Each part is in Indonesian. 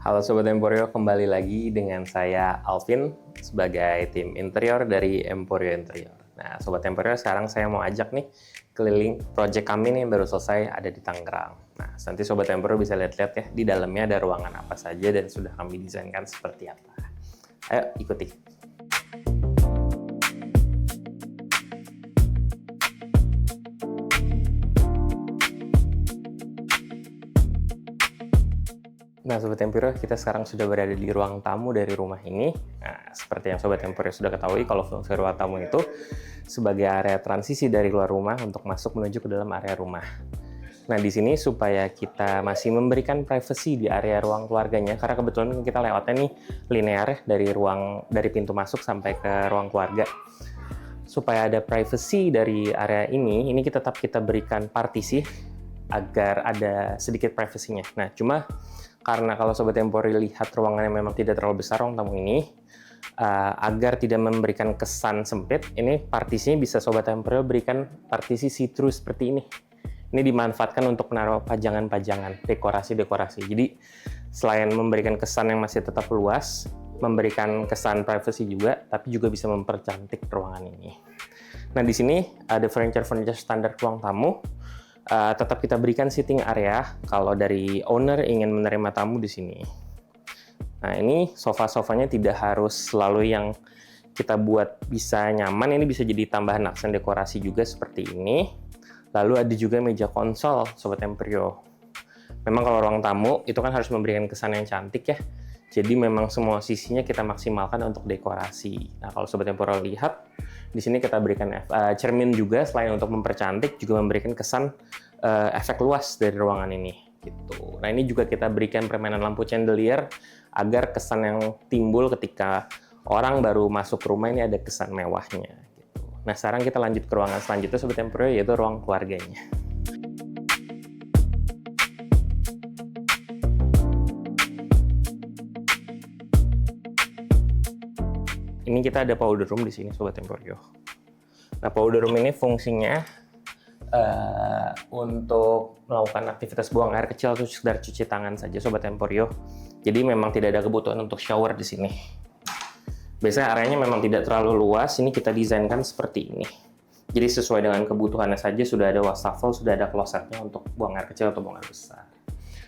Halo Sobat Emporio, kembali lagi dengan saya Alvin sebagai tim interior dari Emporio Interior. Nah Sobat Emporio, sekarang saya mau ajak nih keliling project kami nih yang baru selesai ada di Tangerang. Nah nanti Sobat Emporio bisa lihat-lihat ya di dalamnya ada ruangan apa saja dan sudah kami desainkan seperti apa. Ayo ikuti. Nah, Sobat Emporio, kita sekarang sudah berada di ruang tamu dari rumah ini. Nah, seperti yang Sobat Emporio sudah ketahui, kalau fungsi ruang tamu itu sebagai area transisi dari luar rumah untuk masuk menuju ke dalam area rumah. Nah, di sini supaya kita masih memberikan privacy di area ruang keluarganya, karena kebetulan kita lewatnya nih linear dari pintu masuk sampai ke ruang keluarga. Supaya ada privacy dari area ini tetap kita berikan partisi agar ada sedikit privasinya. Nah, cuma karena kalau Sobat Emporio lihat ruangannya memang tidak terlalu besar ruang tamu ini, agar tidak memberikan kesan sempit, ini partisinya bisa Sobat Emporio berikan partisi see-through seperti ini. Ini dimanfaatkan untuk menaruh pajangan-pajangan, dekorasi-dekorasi. Jadi selain memberikan kesan yang masih tetap luas, memberikan kesan privacy juga, tapi juga bisa mempercantik ruangan ini. Nah di sini ada furniture standar ruang tamu. Tetap kita berikan sitting area kalau dari owner ingin menerima tamu di sini. Nah ini sofa-sofanya tidak harus selalu yang kita buat bisa nyaman, ini bisa jadi tambahan aksen dekorasi juga seperti ini. Lalu ada juga meja konsol Sobat Emporio. Memang kalau ruang tamu itu kan harus memberikan kesan yang cantik ya. Jadi memang semua sisinya kita maksimalkan untuk dekorasi. Nah kalau Sobat Emporio lihat, di sini kita berikan cermin juga, selain untuk mempercantik, juga memberikan kesan efek luas dari ruangan ini. Gitu. Nah ini juga kita berikan permainan lampu chandelier agar kesan yang timbul ketika orang baru masuk rumah ini ada kesan mewahnya. Gitu. Nah sekarang kita lanjut ke ruangan selanjutnya Sobat Emporio, yaitu ruang keluarganya. Ini kita ada powder room di sini Sobat Emporio. Nah powder room ini fungsinya untuk melakukan aktivitas buang air kecil atau sekedar cuci tangan saja Sobat Emporio. Jadi memang tidak ada kebutuhan untuk shower di sini. Biasanya areanya memang tidak terlalu luas, ini kita desainkan seperti ini. Jadi sesuai dengan kebutuhannya saja, sudah ada wastafel, sudah ada klosetnya untuk buang air kecil atau buang air besar.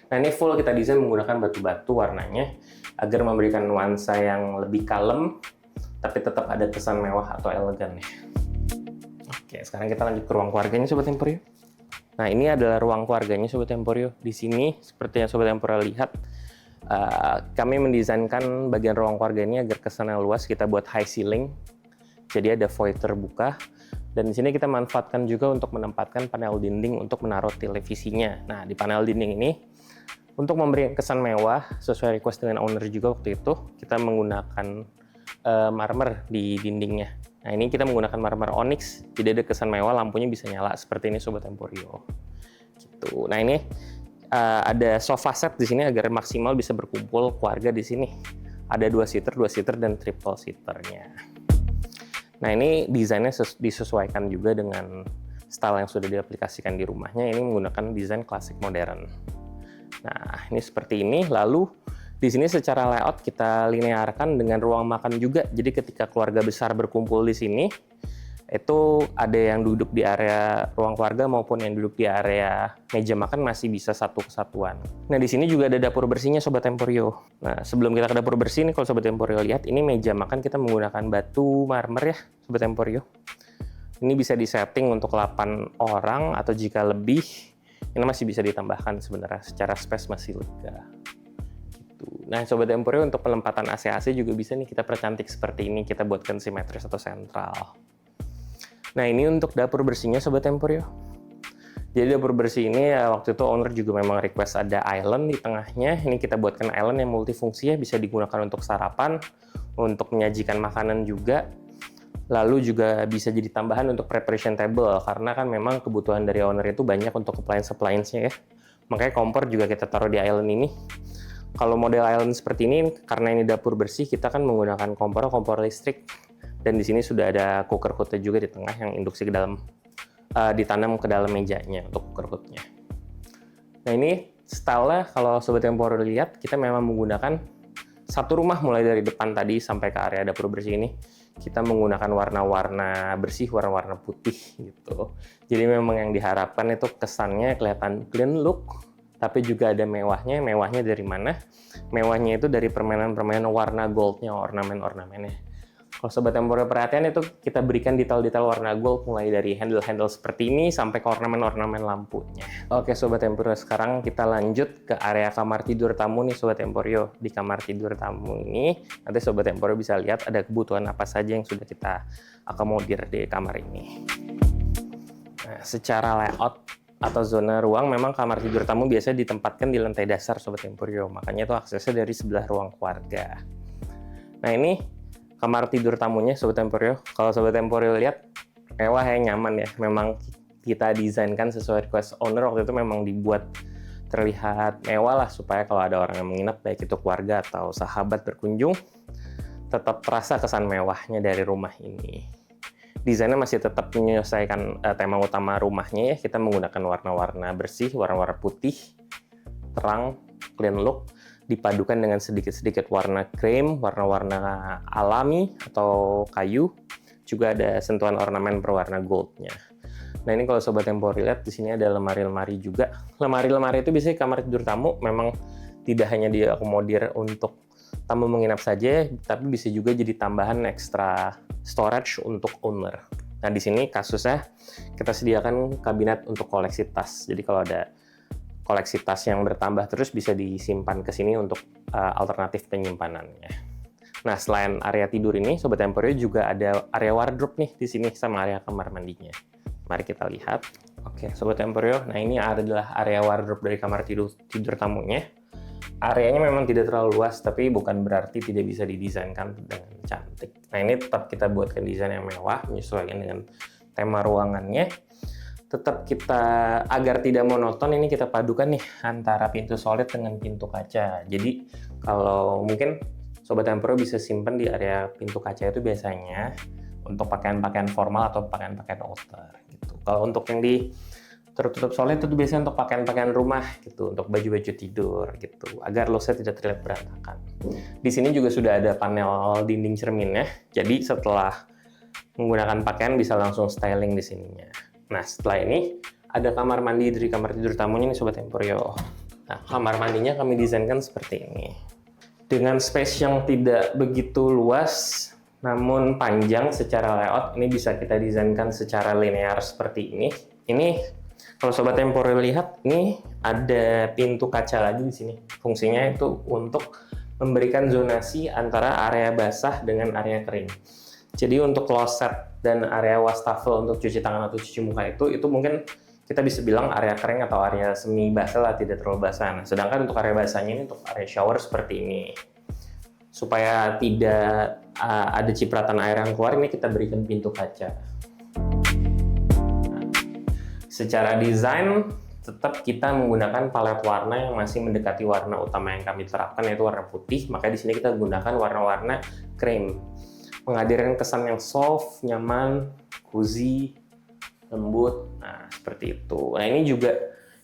Nah ini full kita desain menggunakan batu-batu warnanya agar memberikan nuansa yang lebih kalem, tapi tetap ada kesan mewah atau elegan nih. Oke, sekarang kita lanjut ke ruang keluarganya Sobat Emporio. Nah, ini adalah ruang keluarganya Sobat Emporio. Di sini, seperti yang Sobat Emporio lihat, kami mendesainkan bagian ruang keluarga ini agar kesannya luas. Kita buat high ceiling, jadi ada void terbuka. Dan di sini kita manfaatkan juga untuk menempatkan panel dinding untuk menaruh televisinya. Nah, di panel dinding ini, untuk memberi kesan mewah, sesuai request dengan owner juga waktu itu, kita menggunakan marmer di dindingnya. Nah ini kita menggunakan marmer onyx, jadi ada kesan mewah, lampunya bisa nyala seperti ini Sobat Emporio. Gitu. Nah ini ada sofa set di sini agar maksimal bisa berkumpul keluarga di sini. Ada 2 seater dan triple seaternya. Nah ini desainnya disesuaikan juga dengan style yang sudah diaplikasikan di rumahnya. Ini menggunakan desain klasik modern. Nah ini seperti ini. Lalu di sini secara layout kita linearkan dengan ruang makan juga. Jadi ketika keluarga besar berkumpul di sini, itu ada yang duduk di area ruang keluarga maupun yang duduk di area meja makan masih bisa satu kesatuan. Nah di sini juga ada dapur bersihnya Sobat Emporio. Nah sebelum kita ke dapur bersih ini, kalau Sobat Emporio lihat, ini meja makan kita menggunakan batu marmer ya Sobat Emporio. Ini bisa disetting untuk 8 orang atau jika lebih, ini masih bisa ditambahkan sebenarnya, secara space masih lega. Nah Sobat Emporio, untuk penempatan AC-AC juga bisa nih kita percantik seperti ini, kita buatkan simetris atau sentral. Nah ini untuk dapur bersihnya Sobat Emporio. Jadi dapur bersih ini waktu itu owner juga memang request ada island di tengahnya. Ini kita buatkan island yang multifungsi ya, bisa digunakan untuk sarapan, untuk menyajikan makanan juga. Lalu juga bisa jadi tambahan untuk preparation table, karena kan memang kebutuhan dari owner itu banyak untuk appliance-nya ya. Makanya kompor juga kita taruh di island ini. Kalau model island seperti ini, karena ini dapur bersih, kita kan menggunakan kompor listrik. Dan di sini sudah ada cooker hoodnya juga di tengah yang induksi ke dalam, ditanam ke dalam mejanya untuk cooker hoodnya. Nah ini Style-nya kalau Sobat Temporary lihat, kita memang menggunakan satu rumah mulai dari depan tadi sampai ke area dapur bersih ini. Kita menggunakan warna-warna bersih, warna-warna putih gitu. Jadi memang yang diharapkan itu kesannya kelihatan clean look, tapi juga ada mewahnya. Mewahnya dari mana? Mewahnya itu dari permainan-permainan warna goldnya, ornamen-ornamennya. Kalau Sobat Temporary perhatian itu kita berikan detail-detail warna gold mulai dari handle-handle seperti ini sampai ke ornamen-ornamen lampunya. Oke Sobat Temporary, sekarang kita lanjut ke area kamar tidur tamu nih Sobat Temporary. Di kamar tidur tamu ini nanti Sobat Temporary bisa lihat ada kebutuhan apa saja yang sudah kita akomodir di kamar ini. Nah, secara layout atau zona ruang, memang kamar tidur tamu biasanya ditempatkan di lantai dasar Sobat Temporary, makanya itu aksesnya dari sebelah ruang keluarga. Nah ini kamar tidur tamunya Sobat Temporary. Kalau Sobat Temporary lihat, mewah ya, nyaman ya. Memang kita desainkan sesuai request owner, waktu itu memang dibuat terlihat mewah lah, supaya kalau ada orang yang menginap, baik itu keluarga atau sahabat berkunjung, tetap terasa kesan mewahnya dari rumah ini. Desainnya masih tetap menyelesaikan tema utama rumahnya ya. Kita menggunakan warna-warna bersih, warna-warna putih, terang, clean look, dipadukan dengan sedikit-sedikit warna krem, warna-warna alami atau kayu, juga ada sentuhan ornamen berwarna goldnya. Nah ini kalau Sobat Temporary lihat, di sini ada lemari-lemari juga. Lemari-lemari itu biasanya kamar tidur tamu memang tidak hanya diakomodir untuk tamu menginap saja, tapi bisa juga jadi tambahan ekstra storage untuk owner. Nah di sini kasusnya kita sediakan kabinet untuk koleksi tas. Jadi kalau ada koleksi tas yang bertambah terus bisa disimpan ke sini untuk alternatif penyimpanannya. Nah, selain area tidur ini, Sobat Temporary juga ada area wardrobe nih di sini sama area kamar mandinya. Mari kita lihat. Oke, Sobat Temporary, nah ini adalah area wardrobe dari kamar tidur tamunya. Areanya memang tidak terlalu luas, tapi bukan berarti tidak bisa didesainkan dengan cantik. Nah, ini tetap kita buatkan desain yang mewah, menyesuaikan dengan tema ruangannya. Tetap kita, agar tidak monoton, ini kita padukan nih antara pintu solid dengan pintu kaca. Jadi kalau mungkin Sobat Temporary bisa simpan di area pintu kaca itu biasanya untuk pakaian-pakaian formal atau pakaian-pakaian outer gitu. Kalau untuk yang di tertutup solid itu biasanya untuk pakaian-pakaian rumah gitu, untuk baju-baju tidur gitu, agar looknya tidak terlihat berantakan. Di sini juga sudah ada panel dinding cerminnya, jadi setelah menggunakan pakaian bisa langsung styling di sininya. Nah, setelah ini ada kamar mandi dari kamar tidur tamunya nih Sobat Temporary. Nah, kamar mandinya kami desainkan seperti ini. Dengan space yang tidak begitu luas, namun panjang secara layout, ini bisa kita desainkan secara linear seperti ini. Ini kalau Sobat Temporary lihat, ini ada pintu kaca lagi di sini. Fungsinya itu untuk memberikan zonasi antara area basah dengan area kering. Jadi untuk kloset dan area wastafel untuk cuci tangan atau cuci muka itu mungkin kita bisa bilang area kering atau area semi basah lah, tidak terlalu basah. Nah, sedangkan untuk area basahnya ini untuk area shower seperti ini. Supaya tidak ada cipratan air yang keluar, ini kita berikan pintu kaca. Nah, secara desain tetap kita menggunakan palet warna yang masih mendekati warna utama yang kami terapkan, yaitu warna putih. Maka di sini kita gunakan warna-warna krem, menghadirkan kesan yang soft, nyaman, cozy, lembut. Nah, seperti itu. Nah, ini juga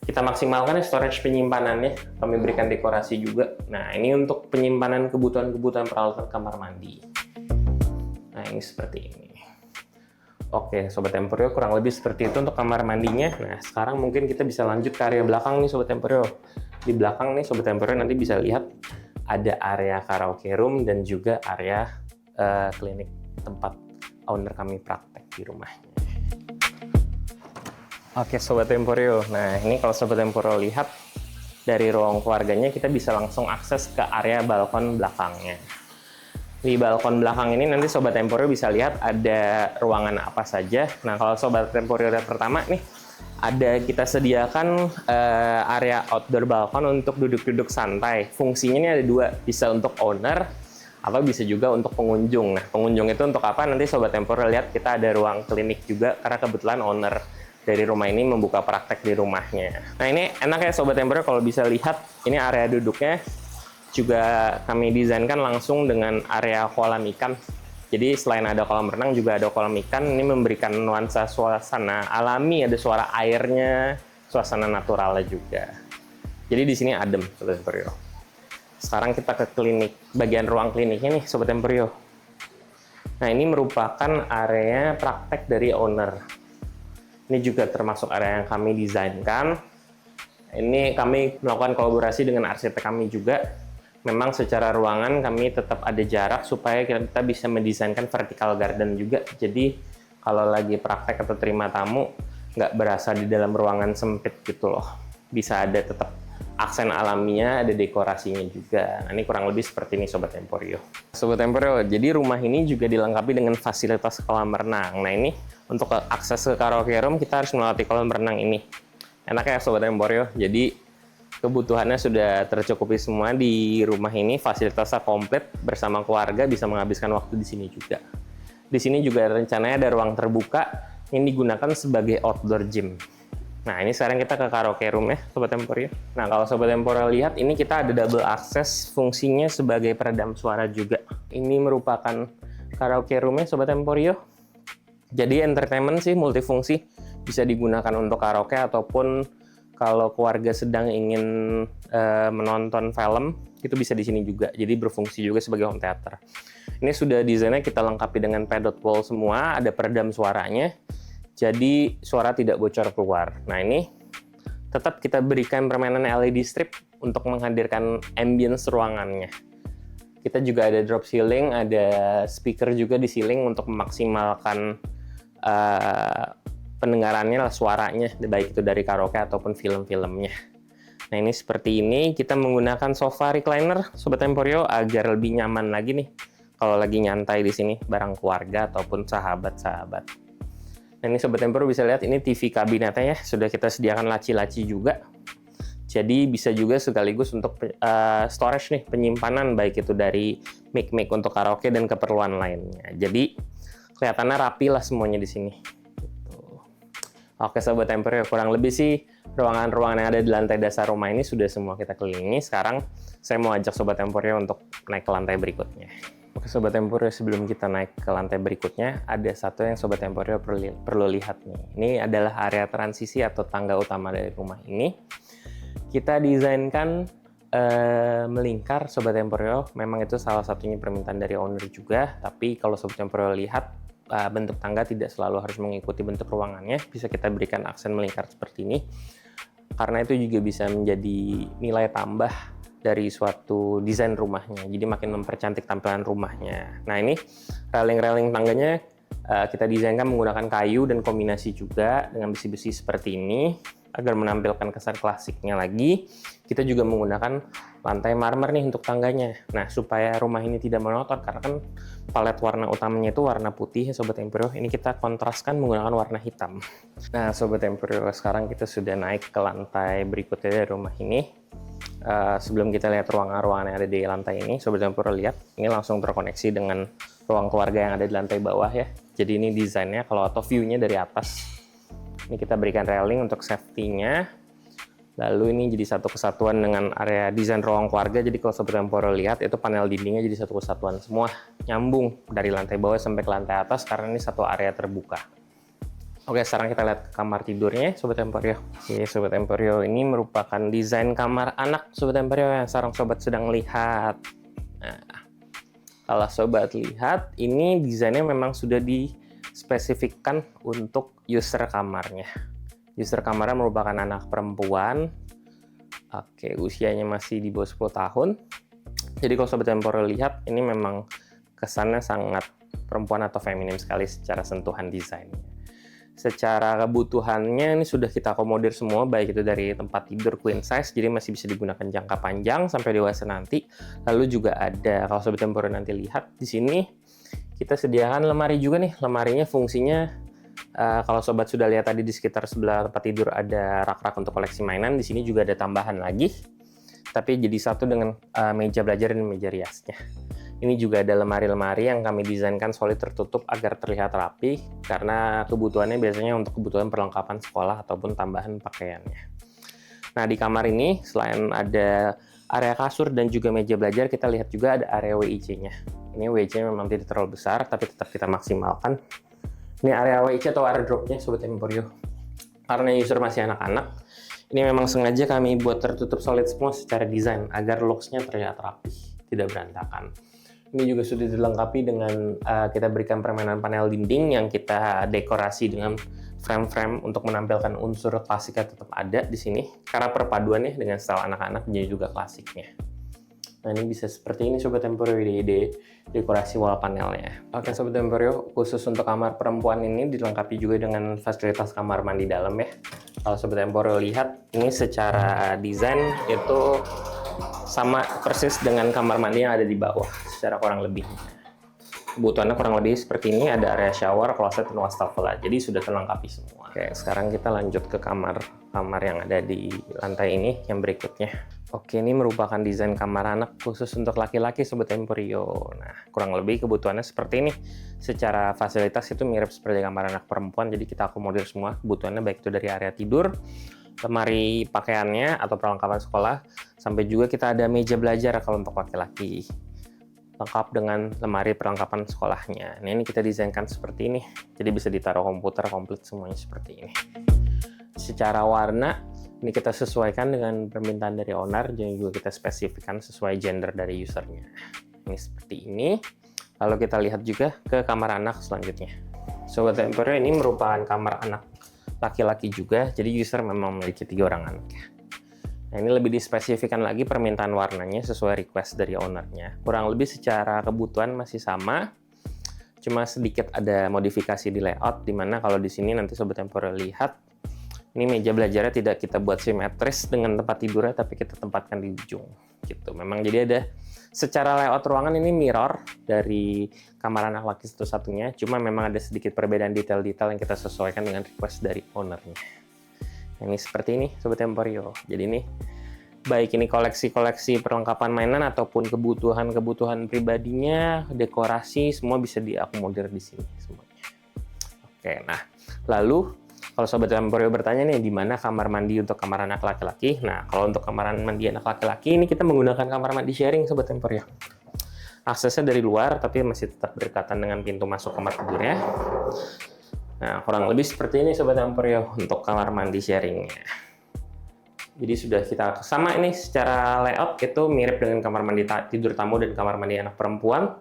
kita maksimalkan storage penyimpanannya. Kami berikan dekorasi juga. Nah, ini untuk penyimpanan kebutuhan-kebutuhan peralatan kamar mandi. Nah, ini seperti ini. Oke, Sobat Temporary, kurang lebih seperti itu untuk kamar mandinya. Nah, sekarang mungkin kita bisa lanjut ke area belakang nih Sobat Temporary. Di belakang nih Sobat Temporary nanti bisa lihat ada area karaoke room dan juga area klinik tempat owner kami praktek di rumahnya. Oke Sobat Temporary, nah ini kalau Sobat Temporary lihat dari ruang keluarganya, kita bisa langsung akses ke area balkon belakangnya. Di balkon belakang ini nanti Sobat Temporary bisa lihat ada ruangan apa saja. Nah kalau Sobat Temporary lihat pertama nih, ada kita sediakan area outdoor balkon untuk duduk-duduk santai. Fungsinya ini ada dua, bisa untuk owner atau bisa juga untuk pengunjung. Nah, pengunjung itu untuk apa? Nanti Sobat Temporary lihat kita ada ruang klinik juga, karena kebetulan owner dari rumah ini membuka praktek di rumahnya. Nah, ini enak ya Sobat Temporary kalau bisa lihat, ini area duduknya juga kami desainkan langsung dengan area kolam ikan. Jadi selain ada kolam renang juga ada kolam ikan, ini memberikan nuansa suasana alami, ada suara airnya, suasana naturalnya juga. Jadi di sini adem, Sobat Emporio. Sekarang kita ke klinik, bagian ruang kliniknya nih, Sobat Emporio. Nah, ini merupakan area praktek dari owner. Ini juga termasuk area yang kami desainkan. Ini kami melakukan kolaborasi dengan arsitek kami juga. Memang secara ruangan kami tetap ada jarak supaya kita bisa mendesainkan vertical garden juga. Jadi kalau lagi praktek atau terima tamu, nggak berasa di dalam ruangan sempit gitu loh. Bisa ada tetap aksen alaminya, ada dekorasinya juga. Nah, ini kurang lebih seperti ini Sobat Emporio. Sobat Emporio, jadi rumah ini juga dilengkapi dengan fasilitas kolam renang. Nah, ini untuk akses ke karaoke room kita harus melewati kolam renang ini. Enak ya Sobat Emporio, jadi kebutuhannya sudah tercukupi semua di rumah ini, fasilitasnya komplit, bersama keluarga bisa menghabiskan waktu di sini juga. Di sini juga rencananya ada ruang terbuka yang digunakan sebagai outdoor gym. Nah, ini sekarang kita ke karaoke room ya, Sobat Emporio. Nah, kalau Sobat Emporio lihat, ini kita ada double access, fungsinya sebagai peredam suara juga. Ini merupakan karaoke roomnya, Sobat Emporio. Jadi entertainment sih, multifungsi. Bisa digunakan untuk karaoke ataupun kalau keluarga sedang ingin menonton film, itu bisa di sini juga. Jadi berfungsi juga sebagai home theater. Ini sudah desainnya kita lengkapi dengan pedot wall semua, ada peredam suaranya. Jadi suara tidak bocor keluar. Nah, ini tetap kita berikan permainan LED strip untuk menghadirkan ambience ruangannya. Kita juga ada drop ceiling, ada speaker juga di ceiling untuk memaksimalkan pendengarannya lah, suaranya, baik itu dari karaoke ataupun film-filmnya. Nah, ini seperti ini, kita menggunakan sofa recliner Sobat Emporio agar lebih nyaman lagi nih kalau lagi nyantai di sini bareng keluarga ataupun sahabat-sahabat. Nah, ini Sobat Emporio bisa lihat ini TV kabinetnya ya, sudah kita sediakan laci-laci juga. Jadi bisa juga sekaligus untuk storage nih, penyimpanan baik itu dari mic-mic untuk karaoke dan keperluan lainnya. Jadi kelihatannya rapi lah semuanya di sini. Gitu. Oke Sobat Emporio, kurang lebih sih ruangan-ruangan yang ada di lantai dasar rumah ini sudah semua kita kelilingi. Sekarang saya mau ajak Sobat Emporio untuk naik ke lantai berikutnya. Oke Sobat Emporio, sebelum kita naik ke lantai berikutnya, ada satu yang Sobat Emporio perlu lihat nih. Ini adalah area transisi atau tangga utama dari rumah ini. Kita desainkan melingkar Sobat Emporio. Memang itu salah satunya permintaan dari owner juga. Tapi kalau Sobat Emporio lihat, bentuk tangga tidak selalu harus mengikuti bentuk ruangannya. Bisa kita berikan aksen melingkar seperti ini. Karena itu juga bisa menjadi nilai tambah dari suatu desain rumahnya, jadi makin mempercantik tampilan rumahnya. Nah, ini railing-railing tangganya kita desainkan menggunakan kayu dan kombinasi juga dengan besi-besi seperti ini agar menampilkan kesan klasiknya lagi. Kita juga menggunakan lantai marmer nih untuk tangganya. Nah, supaya rumah ini tidak monoton karena kan palet warna utamanya itu warna putih ya Sobat Emporio. Ini kita kontraskan menggunakan warna hitam. Nah, Sobat Emporio, sekarang kita sudah naik ke lantai berikutnya dari rumah ini. Sebelum kita lihat ruangan-ruangan yang ada di lantai ini, Sobat Emporio lihat, ini langsung terkoneksi dengan ruang keluarga yang ada di lantai bawah ya. Jadi ini desainnya kalau atau view-nya dari atas. Ini kita berikan railing untuk safety-nya. Lalu ini jadi satu kesatuan dengan area desain ruang keluarga. Jadi kalau Sobat Emporio lihat, itu panel dindingnya jadi satu kesatuan semua. Nyambung dari lantai bawah sampai ke lantai atas karena ini satu area terbuka. Oke, sekarang kita lihat kamar tidurnya, Sobat Emporio. Oke, Sobat Emporio, ini merupakan desain kamar anak, Sobat Emporio, yang sekarang Sobat sedang lihat. Nah, kalau Sobat lihat, ini desainnya memang sudah dispesifikkan untuk user kamarnya. User kamarnya merupakan anak perempuan. Oke, usianya masih di bawah 10 tahun. Jadi kalau Sobat Emporio lihat, ini memang kesannya sangat perempuan atau feminim sekali secara sentuhan desainnya. Secara kebutuhannya ini sudah kita akomodir semua, baik itu dari tempat tidur queen size, jadi masih bisa digunakan jangka panjang sampai dewasa nanti. Lalu juga ada, kalau Sobat Emporio nanti lihat di sini, kita sediakan lemari juga nih. Lemarinya fungsinya, kalau Sobat sudah lihat tadi di sekitar sebelah tempat tidur ada rak-rak untuk koleksi mainan, di sini juga ada tambahan lagi. Tapi jadi satu dengan meja belajar dan meja riasnya. Ini juga ada lemari-lemari yang kami desainkan solid tertutup agar terlihat rapi, karena kebutuhannya biasanya untuk kebutuhan perlengkapan sekolah ataupun tambahan pakaiannya. Nah, di kamar ini selain ada area kasur dan juga meja belajar, kita lihat juga ada area WC-nya. Ini WC memang tidak terlalu besar, tapi tetap kita maksimalkan. Ini area WC atau wardrobe-nya Sobat Emporio. Karena user masih anak-anak, Ini memang sengaja kami buat tertutup solid semua secara desain agar looks-nya terlihat rapi, tidak berantakan. Ini juga sudah dilengkapi dengan kita berikan permainan panel dinding yang kita dekorasi dengan frame-frame untuk menampilkan unsur klasiknya tetap ada di sini. Karena perpaduannya dengan style anak-anak menjadi juga klasiknya. Nah, ini bisa seperti ini Sobat Emporio ide dekorasi wall panelnya. Oke Sobat Emporio, khusus untuk kamar perempuan ini dilengkapi juga dengan fasilitas kamar mandi dalam ya. Kalau Sobat Emporio lihat, ini secara desain itu sama persis dengan kamar mandi yang ada di bawah, secara kurang lebih. Kebutuhannya kurang lebih seperti ini, ada area shower, closet, dan wastafel. Jadi sudah terlengkapi semua. Oke, sekarang kita lanjut ke kamar yang ada di lantai ini, yang berikutnya. Oke, ini merupakan desain kamar anak khusus untuk laki-laki Sobat Emporio. Nah, kurang lebih kebutuhannya seperti ini. Secara fasilitas itu mirip seperti kamar anak perempuan, jadi kita akomodir semua kebutuhannya, baik itu dari area tidur, lemari pakaiannya atau perlengkapan sekolah, sampai juga kita ada meja belajar kalau untuk laki-laki. Lengkap dengan lemari perlengkapan sekolahnya. Nah, ini kita desainkan seperti ini. Jadi bisa ditaruh komputer komplit semuanya seperti ini. Secara warna, ini kita sesuaikan dengan permintaan dari owner, dan juga kita spesifikkan sesuai gender dari usernya. Ini seperti ini. Lalu kita lihat juga ke kamar anak selanjutnya. Sobat Emporio, ini merupakan kamar anak laki-laki juga, jadi user memang memiliki 3 orang anak ya. Nah, ini lebih dispesifikan lagi permintaan warnanya sesuai request dari ownernya. Kurang lebih secara kebutuhan masih sama, cuma sedikit ada modifikasi di layout, dimana kalau di sini nanti Sobat Emporio lihat, ini meja belajarnya tidak kita buat simetris dengan tempat tidurnya, tapi kita tempatkan di ujung. Gitu. Memang jadi ada secara layout ruangan ini mirror dari kamar anak laki satu-satunya, cuma memang ada sedikit perbedaan detail-detail yang kita sesuaikan dengan request dari ownernya. Ini seperti ini Sobat Emporio. Jadi ini baik ini koleksi-koleksi perlengkapan mainan ataupun kebutuhan-kebutuhan pribadinya, dekorasi, semua bisa diakomodir di sini semuanya. Oke, nah lalu kalau Sobat Emporio bertanya nih, di mana kamar mandi untuk kamar anak laki-laki? Nah, kalau untuk kamar mandi anak laki-laki ini kita menggunakan kamar mandi sharing Sobat Emporio. Aksesnya dari luar, tapi masih tetap berdekatan dengan pintu masuk kamar tidurnya. Nah, kurang lebih seperti ini Sobat Emporio untuk kamar mandi sharingnya. Jadi sudah kita sama ini secara layout itu mirip dengan kamar mandi tidur tamu dan kamar mandi anak perempuan.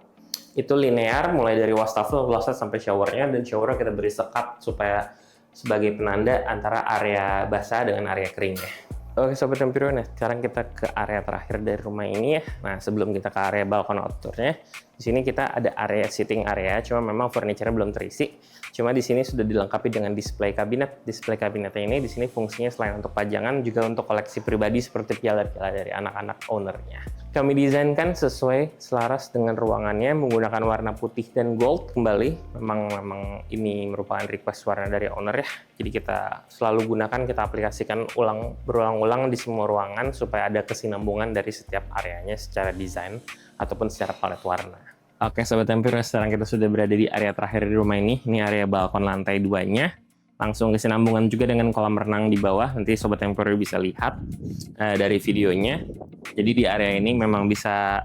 Itu linear, mulai dari wastafel, closet sampai showernya, dan showernya kita beri sekat supaya sebagai penanda antara area basah dengan area keringnya. Oke Sobat Emporio, nah sekarang kita ke area terakhir dari rumah ini ya. Nah, sebelum kita ke area balkon outdoornya, di sini kita ada area sitting area, cuma memang furniture-nya belum terisi. Cuma di sini sudah dilengkapi dengan display kabinet. Display kabinetnya ini di sini fungsinya selain untuk pajangan juga untuk koleksi pribadi seperti piala-piala dari anak-anak ownernya. Kami desainkan sesuai selaras dengan ruangannya menggunakan warna putih dan gold kembali. Memang ini merupakan request warna dari owner ya. Jadi kita selalu gunakan, kita aplikasikan berulang-ulang di semua ruangan supaya ada kesinambungan dari setiap areanya secara desain ataupun secara palet warna. Oke Sobat Emporio, sekarang kita sudah berada di area terakhir di rumah ini. Ini area balkon lantai 2-nya. Langsung kesinambungan juga dengan kolam renang di bawah. Nanti Sobat Emporio bisa lihat dari videonya. Jadi di area ini memang bisa,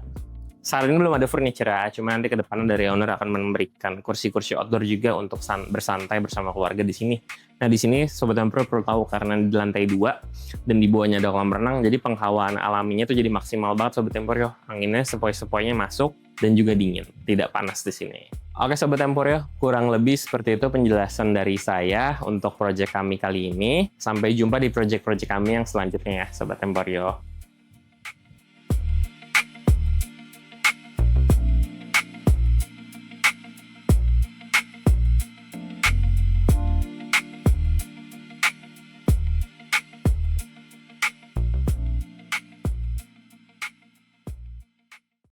saat ini belum ada furniture ya, cuma nanti ke depan dari owner akan memberikan kursi-kursi outdoor juga untuk bersantai bersama keluarga di sini. Nah, di sini Sobat Emporio perlu tahu karena di lantai 2 dan di bawahnya ada kolam renang, jadi penghawaan alaminya itu jadi maksimal banget Sobat Emporio. Anginnya sepoi-sepoinya masuk dan juga dingin, tidak panas di sini. Oke Sobat Emporio, kurang lebih seperti itu penjelasan dari saya untuk proyek kami kali ini. Sampai jumpa di proyek-proyek kami yang selanjutnya ya Sobat Emporio.